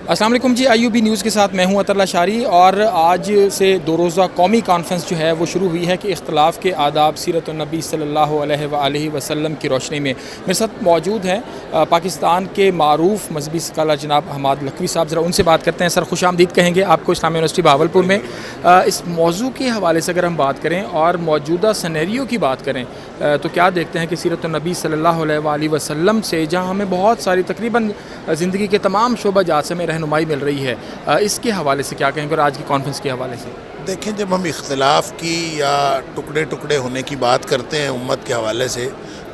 अस्सलाम वालेकुम जी, IUB news के साथ मैं हूं अतरल्ला शारी। और आज से 2 रोज़ा कौमी कॉन्फ्रेंस जो है वो शुरू हुई है कि इख्तलाफ के आदाब सीरत नबी सल्लल्लाहु अलैहि वसल्लम की रोशनी में। मेरे साथ मौजूद हैं पाकिस्तान के मारूफ मजहबी स्कॉलर जनाब हमाद लखवी साहब। ज़रा उनसे बात करते हैं। सर, खुशामदीद कहेंगे आपको इस्लामिया यूनिवर्सिटी बहावलपुर में। इस मौजू के हवाले से अगर हम बात करें और मौजूदा सनेरियो की बात करें तो क्या देखते हैं कि सीरत नबी सल्लल्लाहु अलैहि वसल्लम से जहाँ हमें बहुत सारी तकरीबन ज़िंदगी के तमाम शोबा-जात से हमें रहनुमाई मिल रही है, इसके हवाले से क्या कहेंगे और आज की कॉन्फ्रेंस के हवाले से? देखें, जब हम इख्तिलाफ़ की या टुकड़े टुकड़े होने की बात करते हैं उम्मत के हवाले से,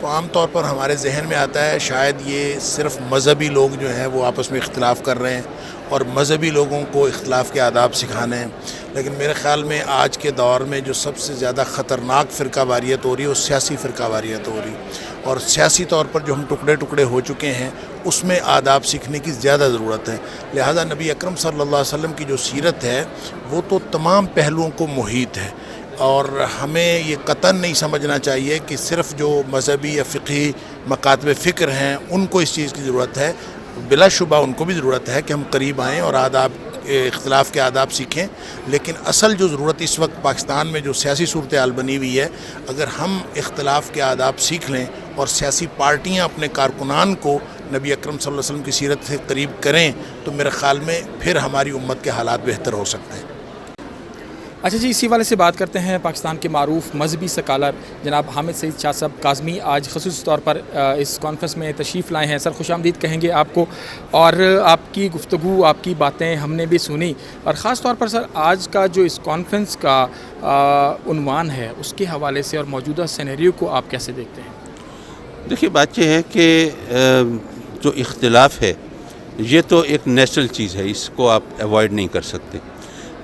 तो आम तौर पर हमारे जहन में आता है शायद ये सिर्फ़ मज़हबी लोग जो हैं वो आपस में इख्तिलाफ़ कर रहे हैं और मज़हबी लोगों को इख्तिलाफ़ के आदाब सिखाने हैं। लेकिन मेरे ख़्याल में आज के दौर में जो सबसे ज़्यादा ख़तरनाक फ़िरका वारियत हो रही है वो सियासी फ़िरका वारियत हो रही है, और सियासी तौर पर जो हम टुकड़े टुकड़े हो चुके हैं उसमें आदाब सीखने की ज़्यादा ज़रूरत है। लिहाजा नबी अकरम सल्लल्लाहु अलैहि वसल्लम की जो सीरत है वो तो तमाम पहलुओं को मुहीत है, और हमें ये कतन नहीं समझना चाहिए कि सिर्फ़ जो मज़हबी या फ़िक़ही मकातब फ़िक्र हैं उनको इस चीज़ की ज़रूरत है। बिलाशुबा उनको भी ज़रूरत है कि हम करीब आएँ और आदाब इख्तिलाफ़ के आदाब सीखें। लेकिन असल जो ज़रूरत इस वक्त पाकिस्तान में जो सियासी सूरत हाल बनी हुई है, अगर हम इख्तिलाफ़ के आदाब सीख लें और सियासी पार्टियाँ अपने कारकुनान को नबी अकरम सल्लल्लाहु अलैहि वसल्लम की सीरत से करीब करें तो मेरे ख़्याल में फिर हमारी उम्मत के हालात बेहतर हो सकते हैं। अच्छा जी, इसी वाले से बात करते हैं। पाकिस्तान के मारूफ मजहबी स्कॉलर जनाब हामिद सईद शाह साहब काज़मी आज ख़ुसूस तौर पर इस कॉन्फ्रेंस में तशरीफ़ लाए हैं। सर, खुशामदीद कहेंगे आपको, और आपकी गुफ्तगू, आपकी बातें हमने भी सुनी। और ख़ास तौर पर सर, आज का जो इस कॉन्फ्रेंस का उन्वान है उसके हवाले से और मौजूदा सिनेरियो को आप कैसे देखते हैं? देखिए, बात यह है कि जो इख्तिलाफ है ये तो एक नेचुरल चीज़ है, इसको आप अवॉइड नहीं कर सकते।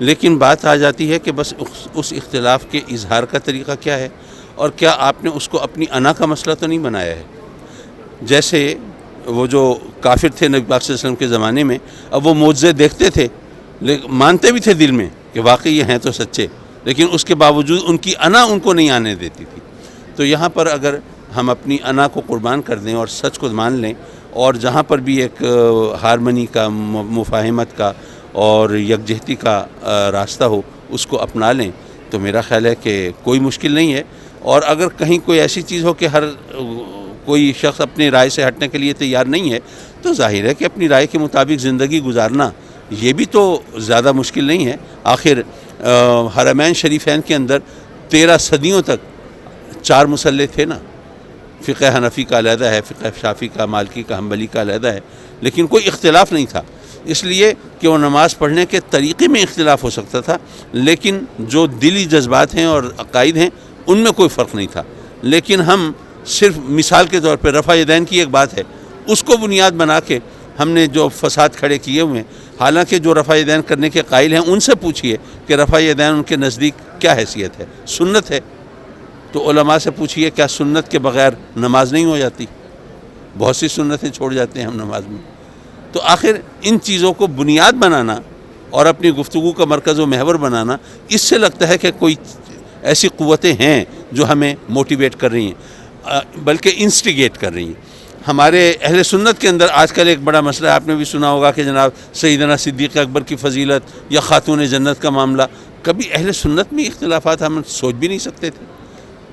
लेकिन बात आ जाती है कि बस उस इख्तिलाफ के इजहार का तरीक़ा क्या है, और क्या आपने उसको अपनी अना का मसला तो नहीं बनाया है। जैसे वो जो काफिर थे नबी पाक सल्लल्लाहु अलैहि वसल्लम के ज़माने में, अब वो मोज़े देखते थे, लेकिन मानते भी थे दिल में कि वाकई ये हैं तो सच्चे, लेकिन उसके बावजूद उनकी अना उनको नहीं आने देती थी। तो यहाँ पर अगर हम अपनी अना को कुर्बान कर दें और सच को मान लें, और जहाँ पर भी एक हारमनी का, मुफाहमत का और यकजहती का रास्ता हो उसको अपना लें, तो मेरा ख़्याल है कि कोई मुश्किल नहीं है। और अगर कहीं कोई ऐसी चीज़ हो कि हर कोई शख्स अपनी राय से हटने के लिए तैयार नहीं है, तो जाहिर है कि अपनी राय के मुताबिक ज़िंदगी गुजारना ये भी तो ज़्यादा मुश्किल नहीं है। आखिर हरमैन शरीफैन के अंदर 13 सदियों तक 4 मुसल्ले थे ना। फ़िक़्ह हनफ़ी का अलहदा है, फ़िक़्ह शाफ़ी का, मालिकी का, हम्बली का अलहदा है, लेकिन कोई इख्तिलाफ़ नहीं था, इसलिए कि वो नमाज़ पढ़ने के तरीक़े में इख्तिलाफ़ हो सकता था, लेकिन जो दिली जज्बात हैं और अक़ाइद हैं उनमें कोई फ़र्क नहीं था। लेकिन हम सिर्फ मिसाल के तौर पर रफ़ा यदैन की एक बात है, उसको बुनियाद बना के हमने जो फसाद खड़े किए हुए हैं। हालांकि जो रफ़ा यदैन करने के कायल हैं उनसे पूछिए कि रफ़ा यदैन उनके नज़दीक क्या हैसियत है। सुन्नत है, तो उलमा से पूछिए क्या सुन्नत के बग़ैर नमाज नहीं हो जाती? बहुत सी सुन्नतें छोड़ जाते हैं हम नमाज में। तो आखिर इन चीज़ों को बुनियाद बनाना और अपनी गुफ्तगू का मरकज़ व महवर बनाना, इससे लगता है कि कोई ऐसी क़ुव्वतें हैं जो हमें मोटिवेट कर रही हैं, बल्कि इंस्टिगेट कर रही हैं। हमारे अहले सुन्नत के अंदर आजकल एक बड़ा मसला है, आपने भी सुना होगा कि जनाब सैयदना सिद्दीक़ अकबर की फ़जीलत या खातून जन्नत का मामला। कभी अहले सुन्नत में इख्तिलाफ़ात हम सोच भी नहीं सकते थे।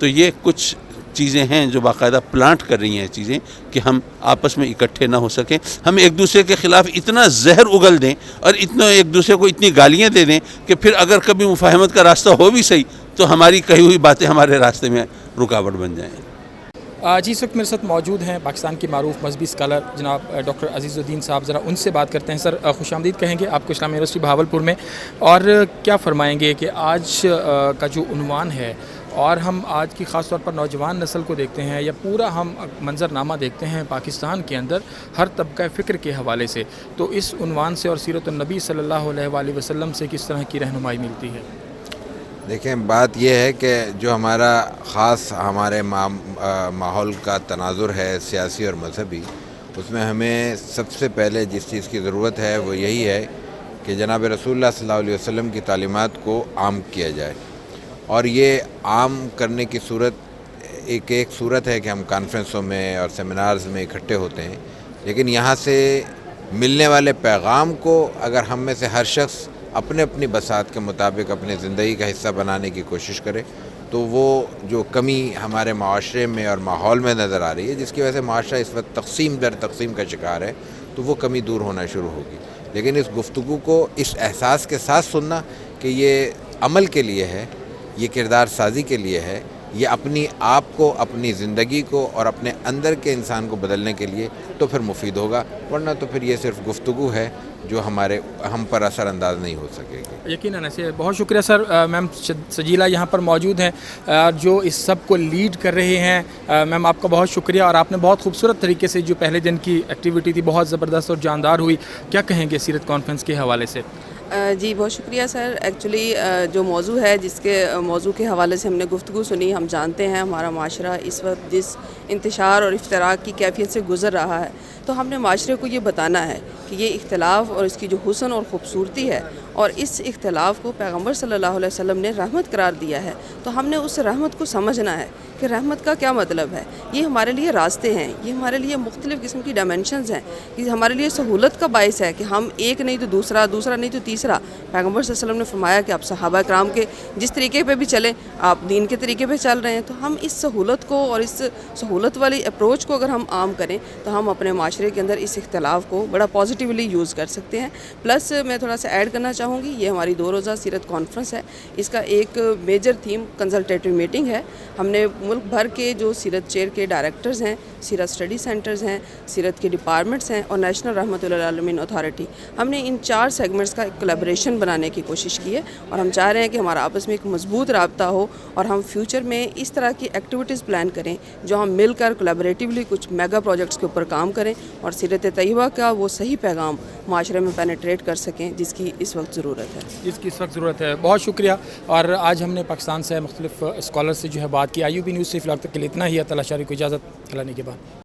तो ये कुछ चीज़ें हैं जो बाकायदा प्लांट कर रही हैं चीज़ें कि हम आपस में इकट्ठे ना हो सकें। हम एक दूसरे के ख़िलाफ़ इतना जहर उगल दें और इतना एक दूसरे को इतनी गालियाँ दे दें कि फिर अगर कभी मुफाहमत का रास्ता हो भी सही तो हमारी कही हुई बातें हमारे रास्ते में रुकावट बन जाएँ। जी, इस वक्त मेरे साथ मौजूद हैं पाकिस्तान के मारूफ मजहबी स्कॉलर जनाब डॉक्टर अजीज़ुद्दीन साहब। ज़रा उनसे बात करते हैं। सर, खुशामदीद कहेंगे आपको इस्लामिया यूनिवर्सिटी बहावलपुर में, और क्या फ़रमाएँगे कि आज का जो उन्वान है, और हम आज की ख़ास तौर पर नौजवान नस्ल को देखते हैं या पूरा हम मंज़रनामा देखते हैं पाकिस्तान के अंदर हर तबका फ़िक्र के हवाले से, तो इस उन्वान से और सीरत नबी सल्लल्लाहु अलैहि वसल्लम से किस तरह की रहनुमाई मिलती है? देखें, बात यह है कि जो हमारा ख़ास हमारे माहौल का तनाज़ुर है सियासी और मजहबी, उसमें हमें सबसे पहले जिस चीज़ की ज़रूरत है वो यही है कि जनाब रसूलुल्लाह सल्लल्लाहु अलैहि वसल्लम की तालीमात को आम किया जाए। और ये आम करने की सूरत एक सूरत है कि हम कॉन्फ्रेंसों में और सेमिनार्स में इकट्ठे होते हैं, लेकिन यहाँ से ملنے والے پیغام کو اگر ہم میں سے ہر شخص اپنے اپنی بساط کے مطابق اپنے زندگی کا حصہ بنانے کی کوشش کرے تو وہ جو کمی ہمارے معاشرے میں اور ماحول میں نظر آ رہی ہے، جس کی وجہ سے معاشرہ اس وقت تقسیم در تقسیم کا شکار ہے، تو وہ کمی دور ہونا شروع ہوگی۔ لیکن اس گفتگو کو اس احساس کے ساتھ سننا کہ یہ عمل کے لیے ہے، یہ کردار سازی کے لیے ہے، یہ اپنی آپ کو، اپنی زندگی کو اور اپنے اندر کے انسان کو بدلنے کے لیے، تو پھر مفید ہوگا، ورنہ تو پھر یہ صرف گفتگو ہے جو ہم پر اثر انداز نہیں ہو سکے گی۔ یقیناً ایسے بہت شکریہ سر۔ میم سجیلہ یہاں پر موجود ہیں جو اس سب کو لیڈ کر رہے ہیں۔ میم آپ کا بہت شکریہ، اور آپ نے بہت خوبصورت طریقے سے جو پہلے دن کی ایکٹیویٹی تھی بہت زبردست اور جاندار ہوئی۔ کیا کہیں گے سیرت کانفرنس کے حوالے سے؟ جی بہت شکریہ سر۔ ایکچولی جو موضوع ہے، جس کے موضوع کے حوالے سے ہم نے گفتگو سنی، ہم جانتے ہیں ہمارا معاشرہ اس وقت جس انتشار اور افتراق کی کیفیت سے گزر رہا ہے، تو ہم نے معاشرے کو یہ بتانا ہے کہ یہ اختلاف اور اس کی جو حسن اور خوبصورتی ہے، اور اس اختلاف کو پیغمبر صلی اللہ علیہ وسلم نے رحمت قرار دیا ہے، تو ہم نے اس رحمت کو سمجھنا ہے کہ رحمت کا کیا مطلب ہے۔ یہ ہمارے لیے راستے ہیں، یہ ہمارے لیے مختلف قسم کی ڈائمنشنز ہیں، یہ ہمارے لیے سہولت کا باعث ہے کہ ہم ایک نہیں تو دوسرا، دوسرا نہیں تو تیسرا۔ پیغمبر صلی اللہ علیہ وسلم نے فرمایا کہ آپ صحابہ کرام کے جس طریقے پہ بھی چلیں، آپ دین کے طریقے پہ چل رہے ہیں، تو ہم اس سہولت کو اور اس سہولت والی اپروچ کو اگر ہم عام کریں تو ہم اپنے معاشرے کے اندر اس اختلاف کو بڑا پازیٹیولی یوز کر سکتے ہیں۔ پلس میں تھوڑا سا ایڈ کرنا چاہوں گی، یہ ہماری 2 روزہ سیرت کانفرنس ہے، اس کا ایک میجر تھیم کنسلٹیٹیو میٹنگ ہے۔ ہم نے ملک بھر کے جو سیرت چیئر کے ڈائریکٹرز ہیں، سیرت اسٹڈی سینٹرز ہیں، سیرت کے ڈپارٹمنٹس ہیں، اور نیشنل رحمۃ للعالمین اتھارٹی، ہم نے ان 4 سیگمنٹس کا ایک کولیبریشن بنانے کی کوشش کی ہے، اور ہم چاہ رہے ہیں کہ ہمارا آپس میں ایک مضبوط رابطہ ہو، اور ہم فیوچر میں اس طرح کی ایکٹیویٹیز پلان کریں جو ہم مل کر کولیبریٹیولی کچھ میگا پروجیکٹس کے اوپر کام کریں، اور سیرت طیبہ کا وہ صحیح پیغام معاشرے میں پینیٹریٹ کر سکیں جس کی اس وقت ضرورت ہے۔ بہت شکریہ۔ اور آج ہم نے پاکستان سے مختلف اسکالر سے جو ہے بات کی۔ IUB نیوز سے فی الحال تک کے لیے اتنا ہی۔ اطلاع شاری کو اجازت، اللہ نے کے بعد۔